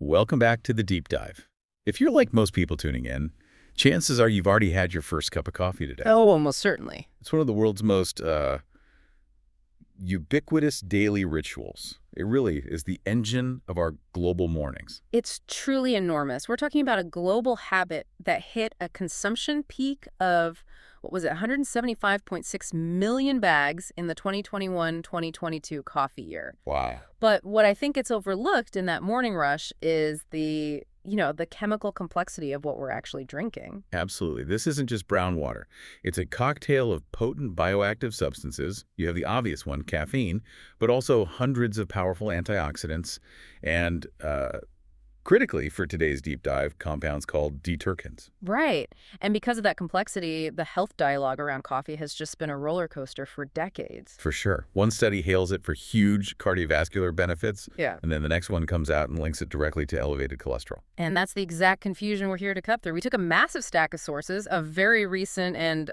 Welcome back to the deep dive. If you're like most people tuning in, chances are you've already had your first cup of coffee today. Oh, almost certainly. It's one of the world's most ubiquitous daily rituals. It really is the engine of our global mornings. It's truly enormous. We're talking about a global habit that hit a consumption peak of, what was it, 175.6 million bags in the 2021-2022 coffee year. Wow. But what I think gets overlooked in that morning rush is the chemical complexity of what we're actually drinking. Absolutely. This isn't just brown water. It's a cocktail of potent bioactive substances. You have the obvious one, caffeine, but also hundreds of powerful antioxidants and, critically for today's deep dive, compounds called detergents. Right. And because of that complexity, the health dialogue around coffee has just been a roller coaster for decades. For sure. One study hails it for huge cardiovascular benefits, Yeah. and then the next one comes out and links it directly to elevated cholesterol. And that's the exact confusion we're here to cut through. We took a massive stack of sources, a very recent and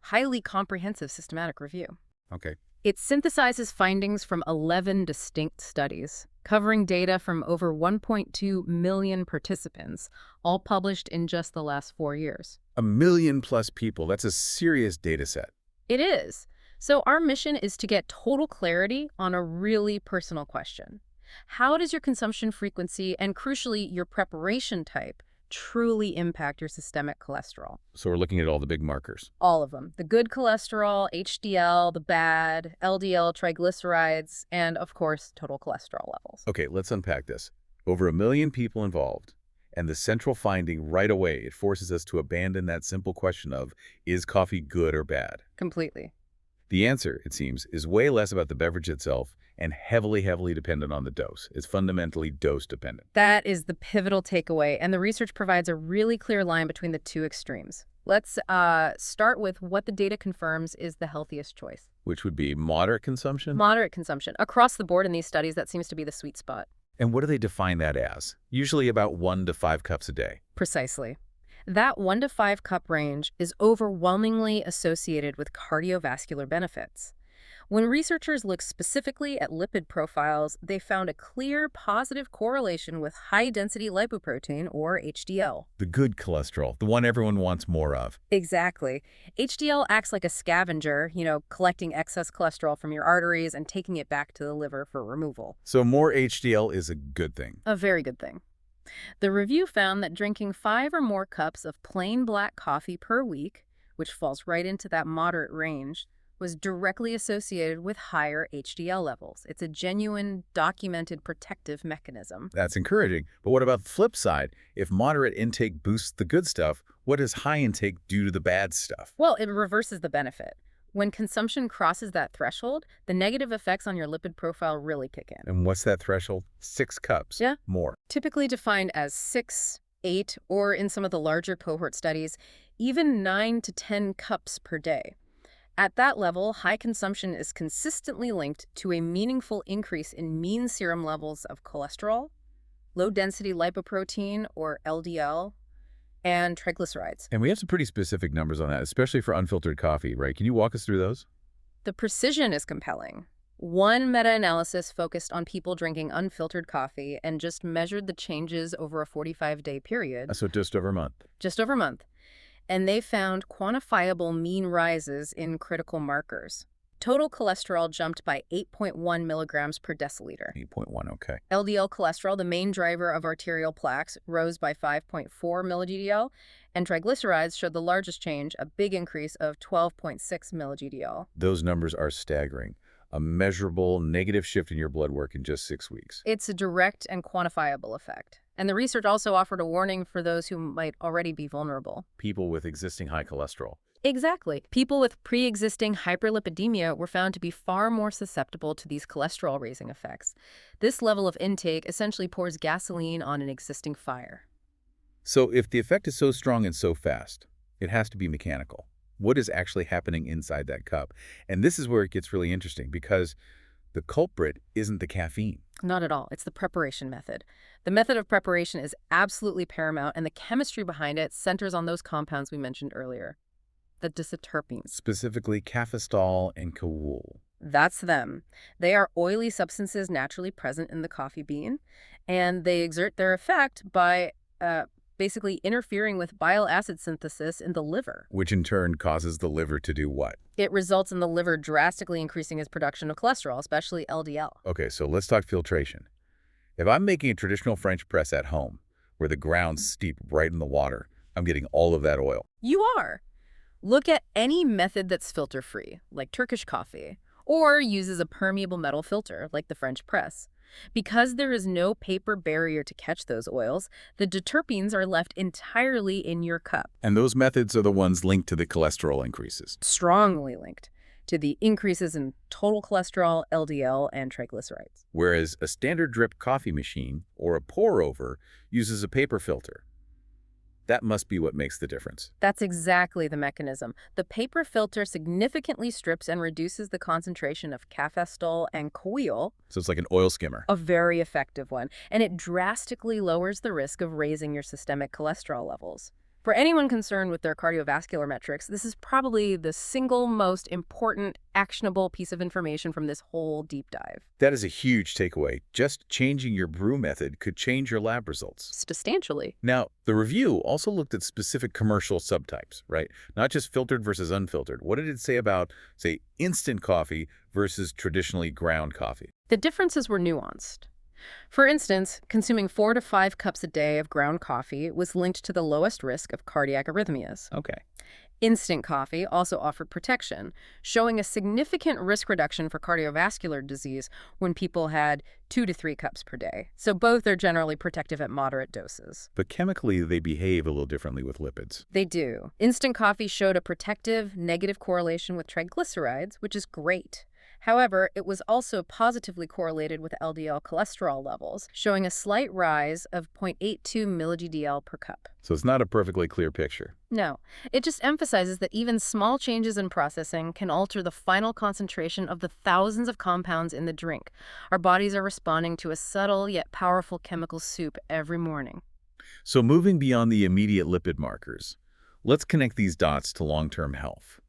highly comprehensive systematic review. Okay. It synthesizes findings from 11 distinct studies, covering data from over 1.2 million participants, all published in just the last 4 years. 1 million plus people. That's a serious data set. It is. So our mission is to get total clarity on a really personal question. How does your consumption frequency and, crucially, your preparation type truly impact your systemic cholesterol? So we're looking at all the big markers. All of them. The good cholesterol, HDL, the bad, LDL, triglycerides, and, of course, total cholesterol levels. Okay, let's unpack this. Over 1 million people involved, and the central finding right away, it forces us to abandon that simple question of, is coffee good or bad? Completely. The answer, it seems, is way less about the beverage itself and heavily dependent on the dose. It's fundamentally dose dependent. That is the pivotal takeaway, and the research provides a really clear line between the two extremes. Let's start with what the data confirms is the healthiest choice. Which would be moderate consumption? Moderate consumption. Across the board in these studies, that seems to be the sweet spot. And what do they define that as? Usually about 1 to 5 cups a day. Precisely. That 1 to 5 cup range is overwhelmingly associated with cardiovascular benefits. When researchers looked specifically at lipid profiles, they found a clear positive correlation with high-density lipoprotein, or HDL. The good cholesterol, the one everyone wants more of. Exactly. HDL acts like a scavenger, collecting excess cholesterol from your arteries and taking it back to the liver for removal. So more HDL is a good thing. A very good thing. The review found that drinking 5 or more cups of plain black coffee per week, which falls right into that moderate range, was directly associated with higher HDL levels. It's a genuine, documented protective mechanism. That's encouraging. But what about the flip side? If moderate intake boosts the good stuff, what does high intake do to the bad stuff? Well, it reverses the benefit. When consumption crosses that threshold, the negative effects on your lipid profile really kick in. And what's that threshold? 6 cups. Yeah. More. Typically defined as 6, 8, or in some of the larger cohort studies, even 9 to 10 cups per day. At that level, high consumption is consistently linked to a meaningful increase in mean serum levels of cholesterol, low-density lipoprotein, or LDL, and triglycerides. And we have some pretty specific numbers on that, especially for unfiltered coffee, right? Can you walk us through those? The precision is compelling. One meta-analysis focused on people drinking unfiltered coffee and just measured the changes over a 45-day period. So just over a month. Just over a month. And they found quantifiable mean rises in critical markers. Total cholesterol jumped by 8.1 milligrams per deciliter. 8.1, okay. LDL cholesterol, the main driver of arterial plaques, rose by 5.4 milli-GDL, and triglycerides showed the largest change, a big increase of 12.6 milli-GDL. Those numbers are staggering. A measurable negative shift in your blood work in just 6 weeks. It's a direct and quantifiable effect. And the research also offered a warning for those who might already be vulnerable. People with existing high cholesterol. Exactly. People with pre-existing hyperlipidemia were found to be far more susceptible to these cholesterol-raising effects. This level of intake essentially pours gasoline on an existing fire. So if the effect is so strong and so fast, it has to be mechanical. What is actually happening inside that cup? And this is where it gets really interesting because the culprit isn't the caffeine. Not at all. It's the preparation method. The method of preparation is absolutely paramount, and the chemistry behind it centers on those compounds we mentioned earlier, the disoterpenes. Specifically cafestol and cawool. That's them. They are oily substances naturally present in the coffee bean, And they exert their effect by basically interfering with bile acid synthesis in the liver. Which in turn causes the liver to do what? It results in the liver drastically increasing its production of cholesterol, especially LDL. Okay, so let's talk filtration. If I'm making a traditional French press at home, where the ground's steep right in the water, I'm getting all of that oil. You are. Look at any method that's filter-free, like Turkish coffee, or uses a permeable metal filter, like the French press. Because there is no paper barrier to catch those oils, the deterpenes are left entirely in your cup. And those methods are the ones linked to the cholesterol increases. Strongly linked to the increases in total cholesterol, LDL, and triglycerides. Whereas a standard drip coffee machine or a pour-over uses a paper filter. That must be what makes the difference. That's exactly the mechanism. The paper filter significantly strips and reduces the concentration of cafestol and cholesterol, So it's like an oil skimmer. a very effective one, and it drastically lowers the risk of raising your systemic cholesterol levels. For anyone concerned with their cardiovascular metrics, this is probably the single most important, actionable piece of information from this whole deep dive. That is a huge takeaway. Just changing your brew method could change your lab results. Substantially. Now, the review also looked at specific commercial subtypes, right? Not just filtered versus unfiltered. What did it say about, say, instant coffee versus traditionally ground coffee? The differences were nuanced. For instance, consuming 4 to 5 cups a day of ground coffee was linked to the lowest risk of cardiac arrhythmias. Okay. Instant coffee also offered protection, showing a significant risk reduction for cardiovascular disease when people had 2 to 3 cups per day. So both are generally protective at moderate doses. But chemically, they behave a little differently with lipids. They do. Instant coffee showed a protective negative correlation with triglycerides, which is great. However, it was also positively correlated with LDL cholesterol levels, showing a slight rise of 0.82 mg/dL per cup. So it's not a perfectly clear picture. No, it just emphasizes that even small changes in processing can alter the final concentration of the thousands of compounds in the drink. Our bodies are responding to a subtle yet powerful chemical soup every morning. So moving beyond the immediate lipid markers, let's connect these dots to long-term health.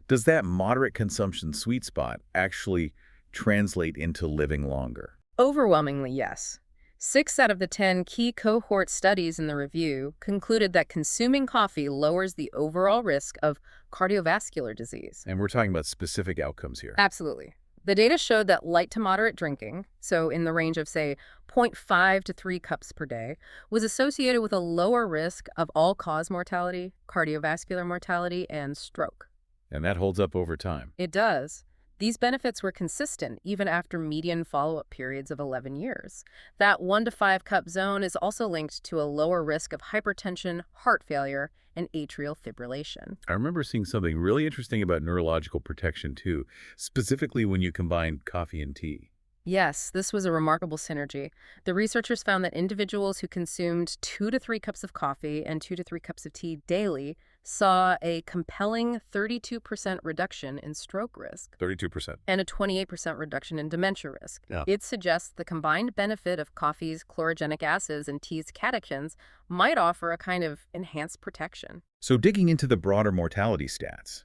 Does that moderate consumption sweet spot actually translate into living longer? Overwhelmingly, yes. 6 out of the 10 key cohort studies in the review concluded that consuming coffee lowers the overall risk of cardiovascular disease. And we're talking about specific outcomes here. Absolutely. The data showed that light to moderate drinking, so in the range of, say, 0.5 to 3 cups per day, was associated with a lower risk of all-cause mortality, cardiovascular mortality, and stroke. And that holds up over time. It does. These benefits were consistent even after median follow-up periods of 11 years. That 1 to 5 cup zone is also linked to a lower risk of hypertension, heart failure, and atrial fibrillation. I remember seeing something really interesting about neurological protection too, specifically when you combine coffee and tea. Yes, this was a remarkable synergy. The researchers found that individuals who consumed 2 to 3 cups of coffee and 2 to 3 cups of tea daily saw a compelling 32% reduction in stroke risk 32%. and a 28% reduction in dementia risk. Yeah. It suggests the combined benefit of coffee's chlorogenic acids and tea's catechins might offer a kind of enhanced protection. So digging into the broader mortality stats,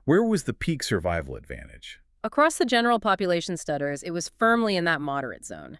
where was the peak survival advantage? Across the general population studies, it was firmly in that moderate zone.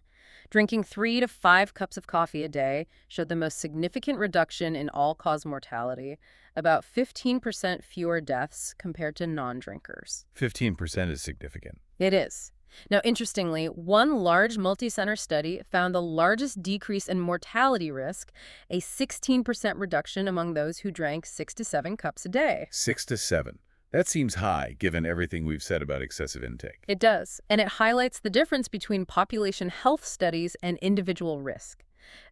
Drinking 3 to 5 cups of coffee a day showed the most significant reduction in all-cause mortality, about 15% fewer deaths compared to non-drinkers. 15% is significant. It is. Now, interestingly, one large multi-center study found the largest decrease in mortality risk, a 16% reduction among those who drank 6 to 7 cups a day. 6 to 7. That seems high, given everything we've said about excessive intake. It does, and it highlights the difference between population health studies and individual risk.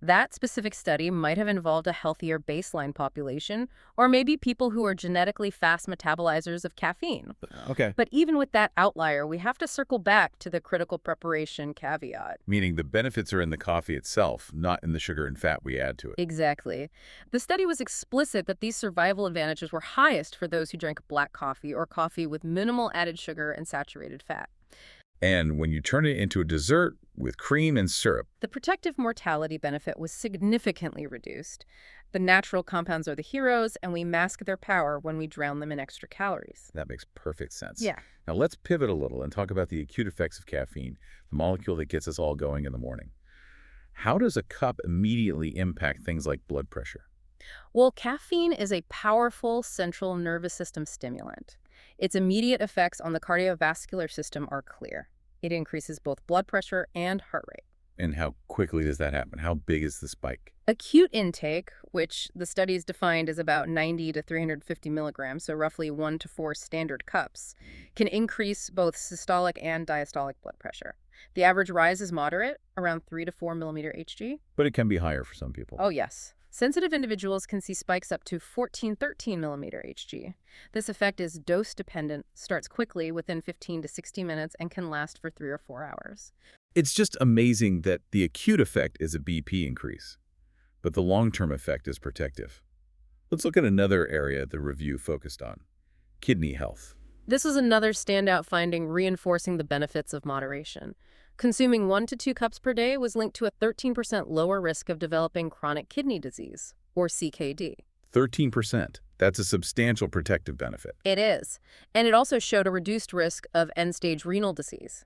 That specific study might have involved a healthier baseline population, or maybe people who are genetically fast metabolizers of caffeine. Okay. But even with that outlier, we have to circle back to the critical preparation caveat. Meaning the benefits are in the coffee itself, not in the sugar and fat we add to it. Exactly. The study was explicit that these survival advantages were highest for those who drank black coffee or coffee with minimal added sugar and saturated fat. And when you turn it into a dessert with cream and syrup, the protective mortality benefit was significantly reduced. The natural compounds are the heroes, and we mask their power when we drown them in extra calories. that makes perfect sense. Yeah. Now let's pivot a little and talk about the acute effects of caffeine, the molecule that gets us all going in the morning. How does a cup immediately impact things like blood pressure? Well, caffeine is a powerful central nervous system stimulant. Its immediate effects on the cardiovascular system are clear. It increases both blood pressure and heart rate. And how quickly does that happen? How big is the spike? Acute intake, which the studies defined as about 90 to 350 milligrams, so roughly 1 to 4 standard cups, can increase both systolic and diastolic blood pressure. The average rise is moderate, around 3 to 4 millimeter Hg. But it can be higher for some people. Oh, yes. Sensitive individuals can see spikes up to 14, 13 millimeter Hg. This effect is dose-dependent, starts quickly within 15 to 60 minutes, and can last for 3 or 4 hours. It's just amazing that the acute effect is a BP increase, but the long-term effect is protective. Let's look at another area the review focused on: kidney health. This was another standout finding reinforcing the benefits of moderation. Consuming 1 to 2 cups per day was linked to a 13% lower risk of developing chronic kidney disease, or CKD. 13%. That's a substantial protective benefit. It is. And it also showed a reduced risk of end-stage renal disease.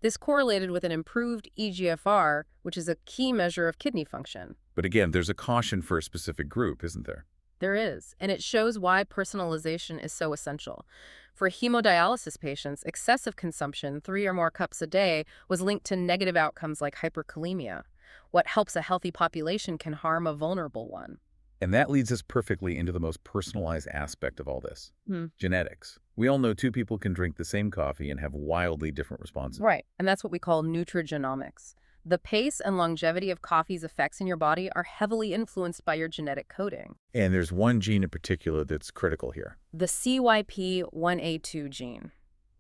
This correlated with an improved eGFR, which is a key measure of kidney function. But again, there's a caution for a specific group, isn't there? There is, and it shows why personalization is so essential. For hemodialysis patients, excessive consumption, 3 or more cups a day, was linked to negative outcomes like hyperkalemia. What helps a healthy population can harm a vulnerable one. And that leads us perfectly into the most personalized aspect of all this: genetics. We all know two people can drink the same coffee and have wildly different responses. Right, and that's what we call nutrigenomics. The pace and longevity of coffee's effects in your body are heavily influenced by your genetic coding. And there's one gene in particular that's critical here. The CYP1A2 gene.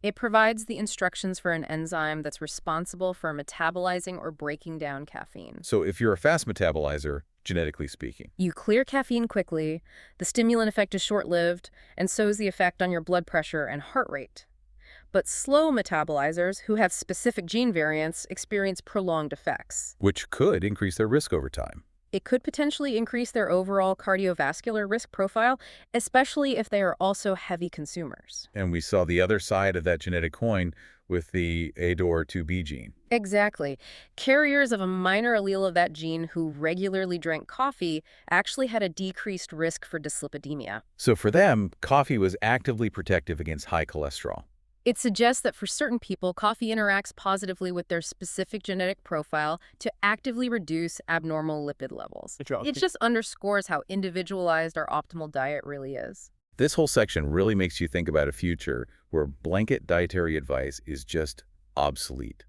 It provides the instructions for an enzyme that's responsible for metabolizing or breaking down caffeine. So if you're a fast metabolizer, genetically speaking, You clear caffeine quickly, the stimulant effect is short-lived, and so is the effect on your blood pressure and heart rate. But slow metabolizers who have specific gene variants experience prolonged effects. which could increase their risk over time. It could potentially increase their overall cardiovascular risk profile, especially if they are also heavy consumers. And we saw the other side of that genetic coin with the ADOR2B gene. Exactly. Carriers of a minor allele of that gene who regularly drank coffee actually had a decreased risk for dyslipidemia. So for them, coffee was actively protective against high cholesterol. It suggests that for certain people, coffee interacts positively with their specific genetic profile to actively reduce abnormal lipid levels. It just underscores how individualized our optimal diet really is. This whole section really makes you think about a future where blanket dietary advice is just obsolete.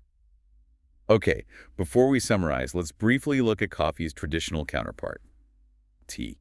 Okay, before we summarize, let's briefly look at coffee's traditional counterpart: tea.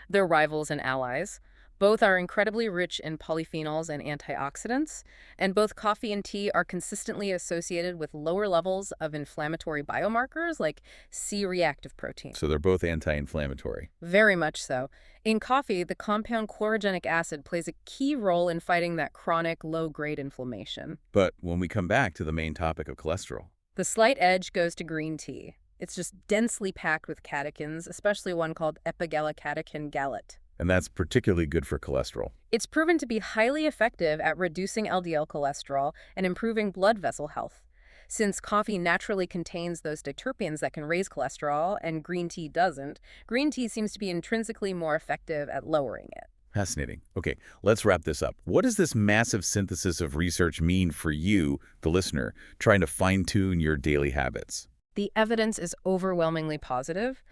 They're rivals and allies. Both are incredibly rich in polyphenols and antioxidants, and both coffee and tea are consistently associated with lower levels of inflammatory biomarkers like C-reactive protein. So they're both anti-inflammatory. Very much so. In coffee, the compound chlorogenic acid plays a key role in fighting that chronic low-grade inflammation. But when we come back to the main topic of cholesterol, The slight edge goes to green tea. It's just densely packed with catechins, especially one called epigallocatechin gallate. and that's particularly good for cholesterol. It's proven to be highly effective at reducing LDL cholesterol and improving blood vessel health. Since coffee naturally contains those diterpenes that can raise cholesterol and green tea doesn't, green tea seems to be intrinsically more effective at lowering it. Fascinating. Okay, let's wrap this up. What does this massive synthesis of research mean for you, the listener, trying to fine-tune your daily habits? The evidence is overwhelmingly positive,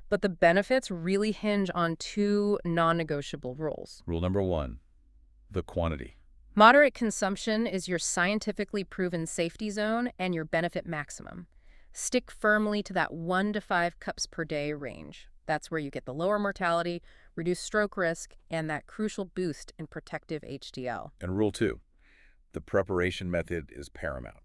but the benefits really hinge on 2 non-negotiable rules. Rule number 1, the quantity. Moderate consumption is your scientifically proven safety zone and your benefit maximum. Stick firmly to that 1 to 5 cups per day range. That's where you get the lower mortality, reduced stroke risk, and that crucial boost in protective HDL. And rule 2, the preparation method is paramount.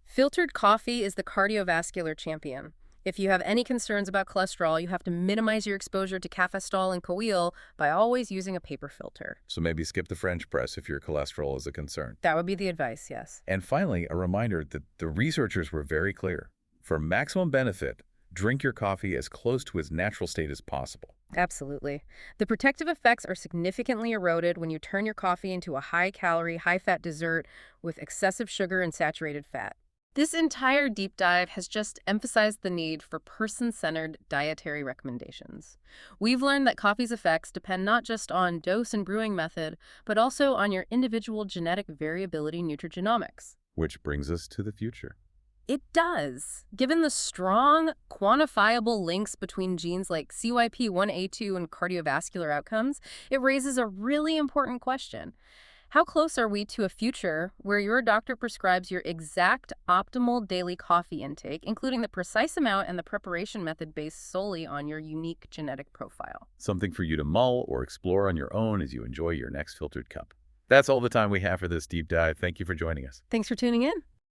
Filtered coffee is the cardiovascular champion. If you have any concerns about cholesterol, you have to minimize your exposure to cafestol and coeel by always using a paper filter. So maybe skip the French press if your cholesterol is a concern. That would be the advice, yes. And finally, a reminder that the researchers were very clear. For maximum benefit, drink your coffee as close to its natural state as possible. Absolutely. The protective effects are significantly eroded when you turn your coffee into a high-calorie, high-fat dessert with excessive sugar and saturated fat. This entire deep dive has just emphasized the need for person-centered dietary recommendations. We've learned that coffee's effects depend not just on dose and brewing method, but also on your individual genetic variability nutrigenomics. Which brings us to the future. It does. Given the strong, quantifiable links between genes like CYP1A2 and cardiovascular outcomes, it raises a really important question. How close are we to a future where your doctor prescribes your exact optimal daily coffee intake, including the precise amount and the preparation method based solely on your unique genetic profile? Something for you to mull or explore on your own as you enjoy your next filtered cup. That's all the time we have for this deep dive. Thank you for joining us. Thanks for tuning in.